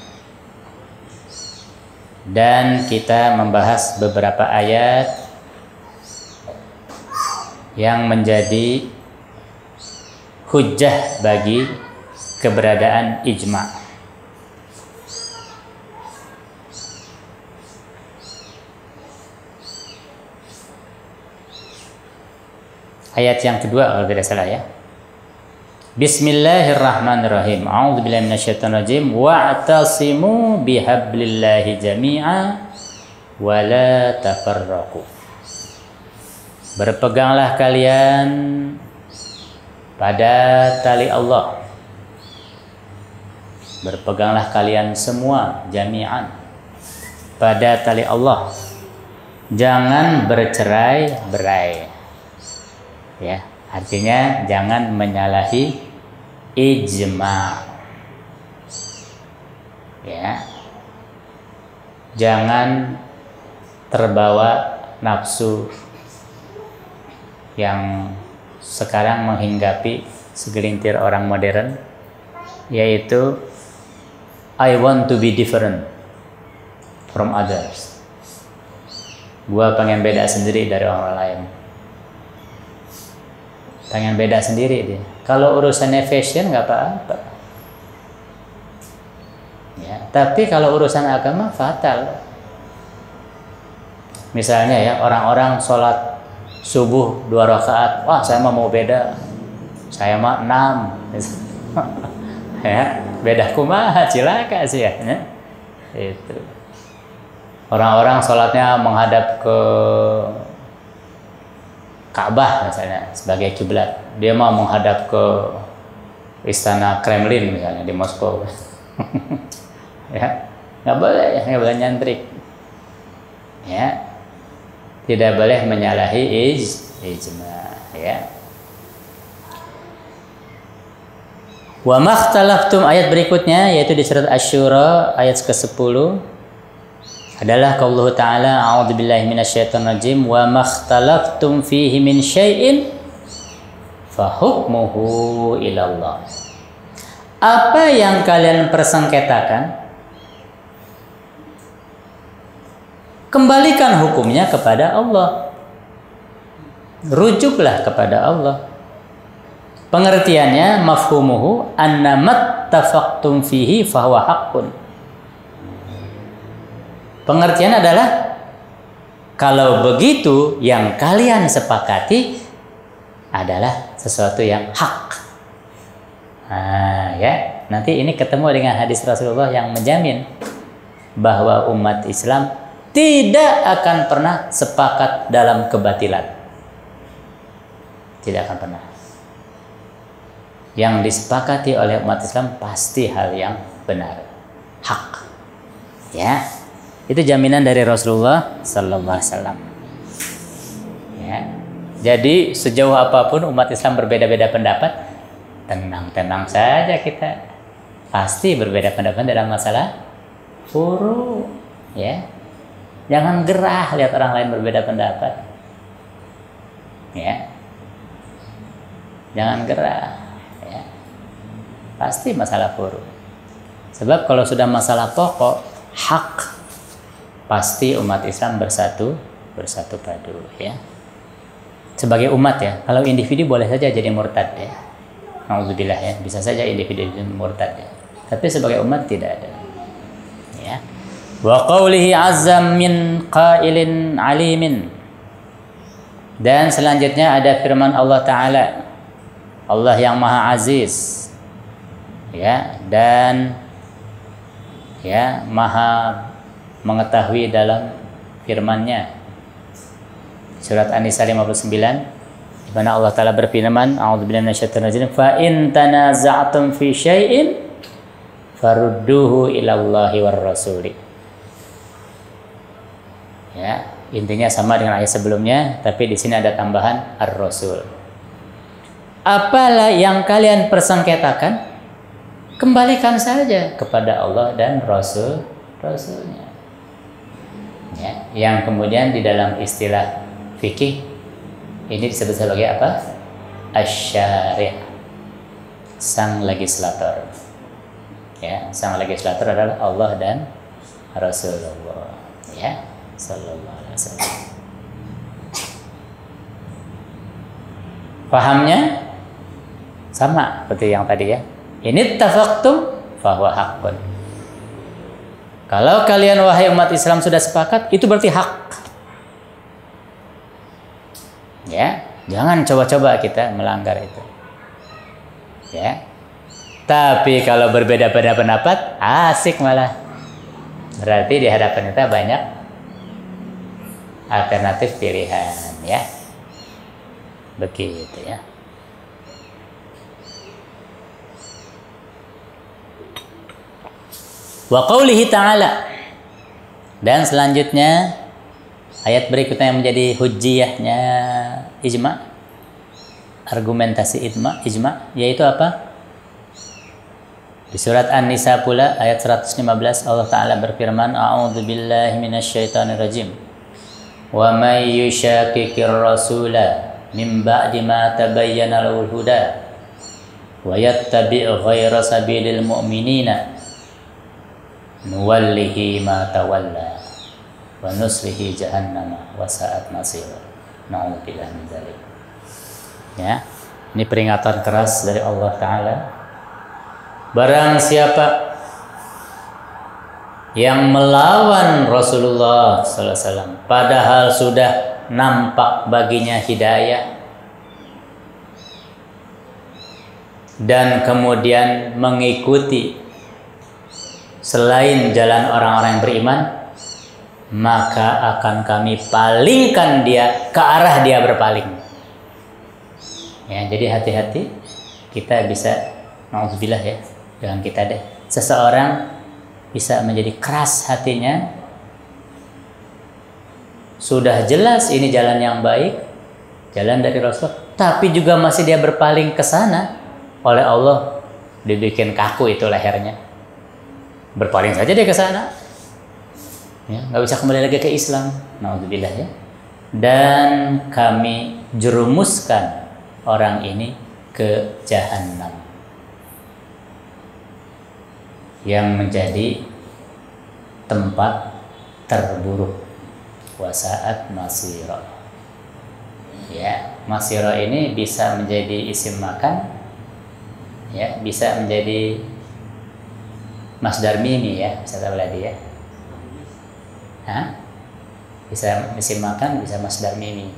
Dan kita membahas beberapa ayat yang menjadi hujjah bagi keberadaan ijma'. Ayat yang kedua kalau tidak salah ya. Bismillahirrahmanirrahim. A'udzubillahi minasyaitonir rajim. Wa'tasimu bihablillahi jami'a wa la tafarraqu. Berpeganglah kalian pada tali Allah. Berpeganglah kalian semua jami'an pada tali Allah. Jangan bercerai-berai. Ya, artinya jangan menyalahi ijma'. Ya. Jangan terbawa nafsu yang sekarang menghinggapi segelintir orang modern, yaitu I want to be different from others. Gua pengen beda sendiri dari orang lain. Pengen beda sendiri dia. Kalau urusannya fashion nggak apa-apa. Ya, tapi kalau urusan agama fatal. Misalnya ya, orang-orang sholat subuh 2 rakaat, wah saya mau beda, saya mah 6. Ya, beda kumaha cilaka sih ya. Itu. Orang-orang sholatnya menghadap ke Ka'bah misalnya sebagai kiblat, dia mau menghadap ke istana Kremlin misalnya di Moskow. Ya, nggak boleh nyantrik. Ya, tidak boleh menyalahi ijma. Ya. Wa makhtalaftum, ayat berikutnya yaitu di surat Asy-Syura ayat ke-10 adalah qaulullah ta'ala a'udzubillahi minasyaitonir rajim wa makhtalaftum fihi min syai'in fa hukmuhu ilallah. Apa yang kalian persengketakan, kembalikan hukumnya kepada Allah. Rujuklah kepada Allah. Pengertiannya mafhumuhu annamat tafaqtum fihi fahuwa haqqun. Pengertian adalah kalau begitu yang kalian sepakati adalah sesuatu yang hak. Nah, ya, nanti ini ketemu dengan hadis Rasulullah yang menjamin bahwa umat Islam tidak akan pernah sepakat dalam kebatilan. Tidak akan pernah. Yang disepakati oleh umat Islam pasti hal yang benar, hak. Ya, itu jaminan dari Rasulullah Sallallahu Alaihi Wasallam. Ya, jadi sejauh apapun umat Islam berbeda-beda pendapat, tenang-tenang saja kita. Pasti berbeda pendapat dalam masalah furu. Ya, jangan gerah lihat orang lain berbeda pendapat. Ya, jangan gerah. Ya, pasti masalah furu. Sebab kalau sudah masalah pokok, hak, pasti umat Islam bersatu padu. Ya, sebagai umat ya. Kalau individu boleh saja jadi murtad ya. Alhamdulillah ya, bisa saja individu murtad ya. Tapi sebagai umat tidak ada. Ya. Wa qawlihi azza min qailin alimin. Dan selanjutnya ada firman Allah Ta'ala, Allah yang Maha Aziz, ya, dan ya Maha mengetahui dalam firman-Nya. Surat An-Nisa 59, di mana Allah Ta'ala berfirman, a'udzubillahi minasyaitonir rajim, fa in tanaza'tum fi syai'in farudduhu ilallahi war rasuli. Ya, intinya sama dengan ayat sebelumnya, tapi di sini ada tambahan ar-rasul. Apalah yang kalian persengketakan, kembalikan saja kepada Allah dan Rasulnya. Ya, yang kemudian di dalam istilah fikih ini disebut sebagai apa? Asy-syari', sang legislator. Ya, sang legislator adalah Allah dan Rasulullah. Ya, sallallahu alaihi wasallam. Pahamnya sama seperti yang tadi ya. Ini tafaqtum fahuwa haqqun. Kalau kalian wahai umat Islam sudah sepakat, itu berarti hak. Ya, jangan coba-coba kita melanggar itu. Ya. Tapi kalau berbeda-beda pendapat, asik malah. Berarti di hadapan kita banyak alternatif pilihan, ya. Begitu ya. Wa qaulihi ta'ala. Dan selanjutnya ayat berikutnya yang menjadi hujjiyahnya ijma, argumentasi ijma, yaitu apa? Di surat An-Nisa pula ayat 115 Allah Ta'ala berfirman, a'udzubillahi minasyaitonir rajim. Wa may yushaqiqir rasula min ba'di ma tabayyana lahul huda wa yattabi' ghayra sabilil mu'minina nuwallihi ma tawalla wa nuslihi jahannama wa sa'at masir. Na'udzubillah min dzalik. Ya, ini peringatan keras dari Allah Ta'ala. Barang siapa yang melawan Rasulullah sallallahu alaihi wasallam padahal sudah nampak baginya hidayah dan kemudian mengikuti selain jalan orang-orang yang beriman, maka akan kami palingkan dia ke arah dia berpaling. Ya, jadi hati-hati, kita bisa, na'udzubillah ya, jangan kita deh. Seseorang bisa menjadi keras hatinya, sudah jelas ini jalan yang baik, jalan dari Rasul, tapi juga masih dia berpaling ke sana, oleh Allah dibikin kaku itu lehernya. Berpaling saja dia ke sana, ya, nggak bisa kembali lagi ke Islam, naudzubillah ya. Dan kami jerumuskan orang ini ke Jahannam, yang menjadi tempat terburuk, wasaat masiro. Ya, masiro ini bisa menjadi isim makan, ya, bisa menjadi masdar mimi ya, bisa tadi ya. Hah? Bisa isim makan, bisa masdar mimi.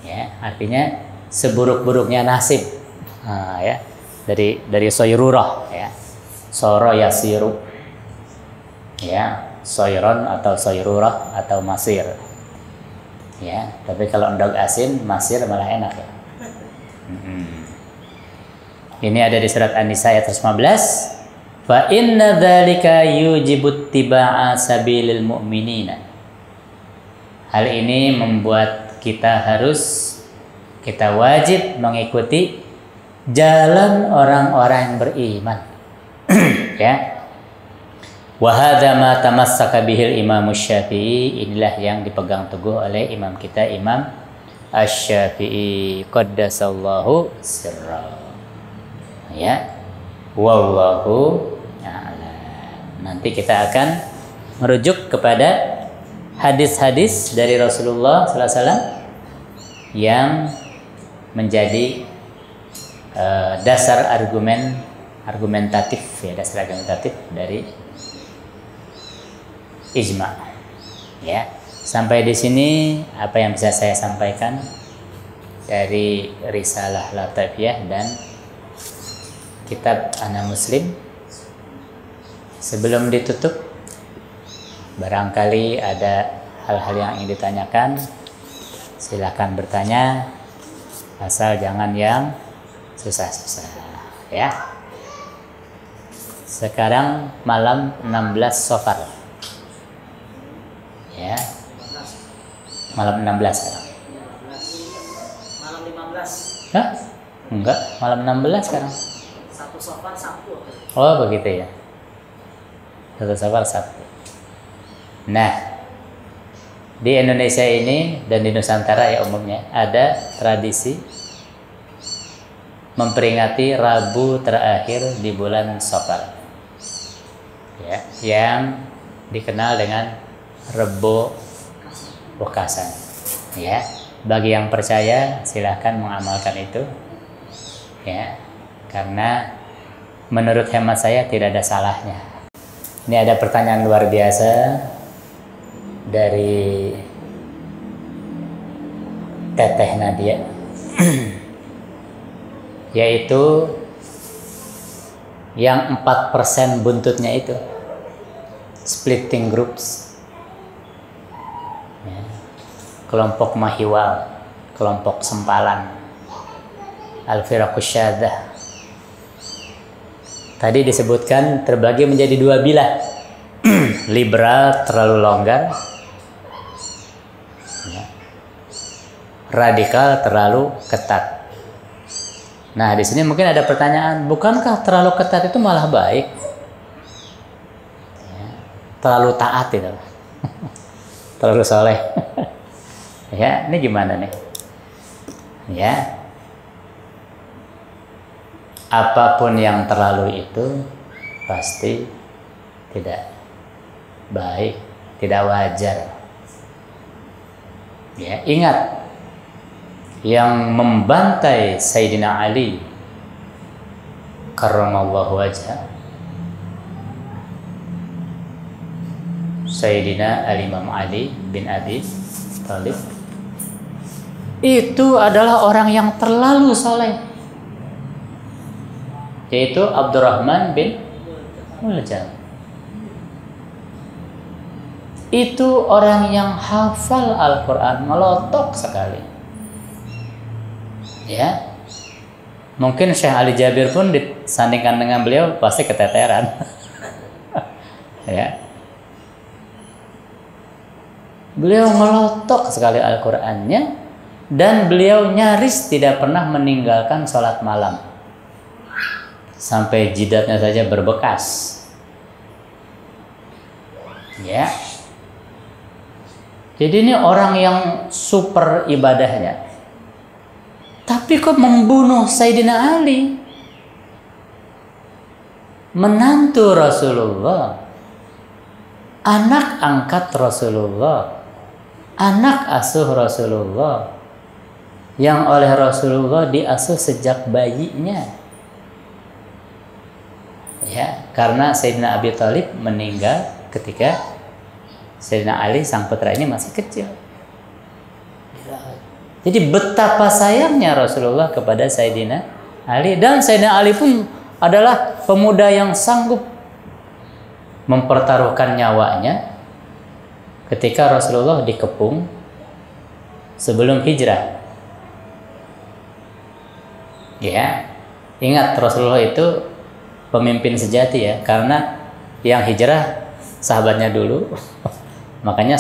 Ya, artinya seburuk-buruknya nasib. Nah, ya. Dari soyrurah ya. Soro yasiru. Ya, soyron atau soyrurah atau masir. Ya, tapi kalau endog asin, masir malah enak ya. Ini ada di surat An-Nisa ayat 115. Fa inna dzalika yujibu ittiba'a sabilil mu'minina. Hal ini membuat kita wajib mengikuti jalan orang-orang yang beriman. Ya. Wa hadza ma tamassaka bihil Imam Syafi'i, inilah yang dipegang teguh oleh imam kita Imam Asy-Syafi'i qaddasallahu sirra. Ya. Wallahu a'lam. Nanti kita akan merujuk kepada hadis-hadis dari Rasulullah sallallahu alaihi wasallam yang menjadi dasar argumentatif dari ijma. Ya, sampai di sini apa yang bisa saya sampaikan dari Risalah Lataifiyah dan kitab Ana Muslim. Sebelum ditutup, barangkali ada hal-hal yang ingin ditanyakan, silakan bertanya, asal jangan yang susah-susah ya. Sekarang malam 16 Safar ya, malam 16 sekarang. Malam 15. Hah? Enggak, malam 16 sekarang. 1 Safar Sabtu. Oh begitu ya, 1 Safar Sabtu. Nah, di Indonesia ini dan di Nusantara ya umumnya ada tradisi memperingati Rabu terakhir di bulan Safar, ya, yang dikenal dengan Rebo Wekasan. Ya, bagi yang percaya silahkan mengamalkan itu, ya, karena menurut hemat saya tidak ada salahnya. Ini ada pertanyaan luar biasa dari Teteh Nadia. Yaitu yang 4% buntutnya itu splitting groups ya. Kelompok mahiwal, kelompok sempalan, al-firaqus syadzah. Tadi disebutkan terbagi menjadi 2 bilah. Liberal terlalu longgar ya. Radikal terlalu ketat. Nah, di sini mungkin ada pertanyaan, bukankah terlalu ketat itu malah baik? Ya, terlalu taat itu. Terlalu soleh. Ya, ini gimana nih? Ya. Apapun yang terlalu itu pasti tidak baik, tidak wajar. Ya, ingat, yang membantai Sayyidina Ali karramallahu wajhah, Sayyidina Al-Imam Ali bin Abi Thalib, itu adalah orang yang terlalu soleh, yaitu Abdurrahman bin Muljam. Itu orang yang hafal Al-Quran, melotok sekali. Ya, mungkin Syekh Ali Jabir pun disandingkan dengan beliau pasti keteteran. Ya, beliau melotok sekali Al-Qur'annya dan beliau nyaris tidak pernah meninggalkan sholat malam sampai jidatnya saja berbekas. Ya, jadi ini orang yang super ibadahnya. Tapi kok membunuh Sayyidina Ali, menantu Rasulullah, anak angkat Rasulullah, anak asuh Rasulullah, yang oleh Rasulullah diasuh sejak bayinya. Ya, karena Sayyidina Abi Thalib meninggal ketika Sayyidina Ali sang putra ini masih kecil. Jadi betapa sayangnya Rasulullah kepada Sayyidina Ali, dan Sayyidina Ali pun adalah pemuda yang sanggup mempertaruhkan nyawanya ketika Rasulullah dikepung sebelum hijrah. Ya, ingat Rasulullah itu pemimpin sejati ya, karena yang hijrah sahabatnya dulu. Makanya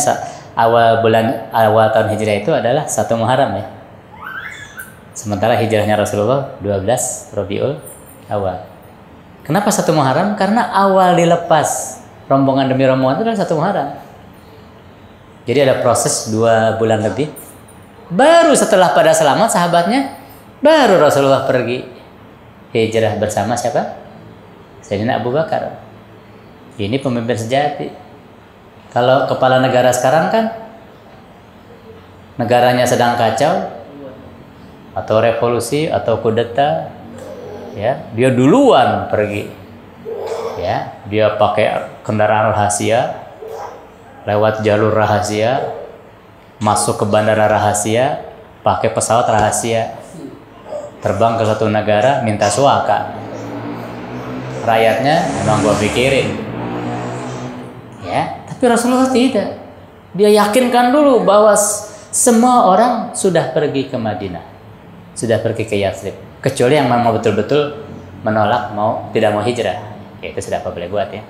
awal tahun hijrah itu adalah 1 Muharram ya. Sementara hijrahnya Rasulullah 12 Rabiul Awal. Kenapa 1 Muharram? Karena awal dilepas rombongan demi rombongan itu adalah 1 Muharram. Jadi ada proses 2 bulan lebih. Baru setelah pada selamat sahabatnya, baru Rasulullah pergi hijrah bersama siapa? Sayyidina Abu Bakar. Ini pemimpin sejati. Kalau kepala negara sekarang kan negaranya sedang kacau atau revolusi atau kudeta, ya, dia duluan pergi. Ya, dia pakai kendaraan rahasia, lewat jalur rahasia, masuk ke bandara rahasia, pakai pesawat rahasia, terbang ke satu negara, minta suaka. Rakyatnya emang gua pikirin, ya. Tapi Rasulullah tidak. Dia yakinkan dulu bahwa semua orang sudah pergi ke Madinah, sudah pergi ke Yathrib, kecuali yang memang betul-betul menolak, tidak mau hijrah. Ya, itu sudah apa boleh buat ya.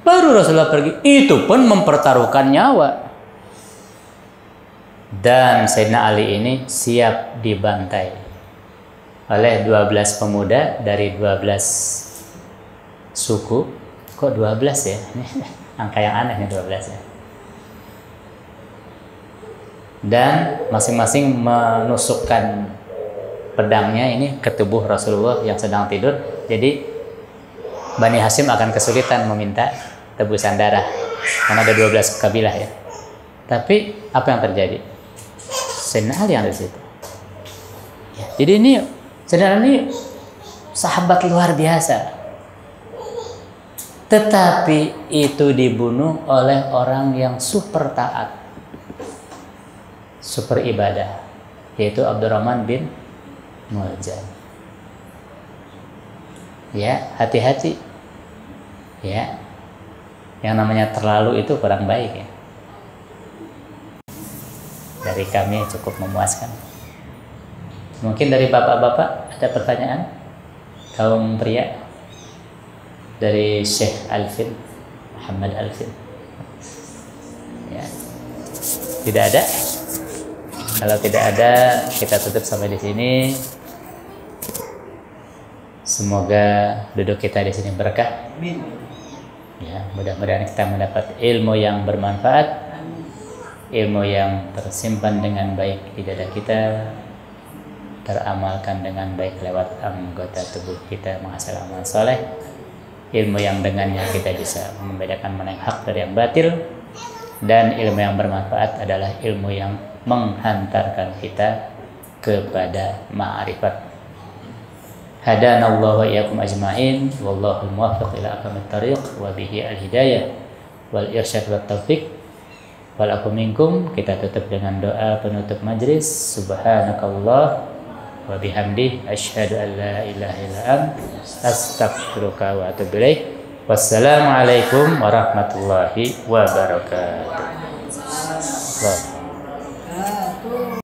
Baru Rasulullah pergi, itu pun mempertaruhkan nyawa. Dan Sayyidina Ali ini siap dibantai oleh 12 pemuda dari 12 suku. Kok 12 ya? Ini angka yang aneh nih 12 ya. Dan masing-masing menusukkan pedangnya ini ke tubuh Rasulullah yang sedang tidur. Jadi Bani Hashim akan kesulitan meminta tebusan darah karena ada 12 kabilah ya. Tapi apa yang terjadi? Sayyidina Ali yang ada di situ. Ya, jadi ini Sayyidina Ali sahabat luar biasa. Tetapi itu dibunuh oleh orang yang super taat, super ibadah, yaitu Abdurrahman bin Muljam. Ya, hati-hati. Ya, yang namanya terlalu itu kurang baik ya. Dari kami cukup memuaskan. Mungkin dari bapak-bapak ada pertanyaan? Kaum pria? Dari Syekh Alvin, Muhammad Alvin. Ya. Tidak ada? Kalau tidak ada, kita tutup sampai di sini. Semoga duduk kita di sini berkah. Ya, mudah-mudahan kita mendapat ilmu yang bermanfaat, ilmu yang tersimpan dengan baik di dada kita, teramalkan dengan baik lewat anggota tubuh kita, menghasilkan amal soleh, ilmu yang dengannya kita bisa membedakan mana yang hak dari yang batil, dan ilmu yang bermanfaat adalah ilmu yang menghantarkan kita kepada ma'rifat. Hadanallahu wa iyyakum ajma'in, wallahu muwaffiq ila aqwamit thariq, wa bihi al-hidayah wal irsyad wat taufiq. Wal aku minkum. Kita tutup dengan doa penutup majlis. Subhanakallah wa bihamdi, asyhadu an la ilaha illa anta, astaghfiruka wa atubu ilaik. Wassalamualaikum warahmatullahi wabarakatuh.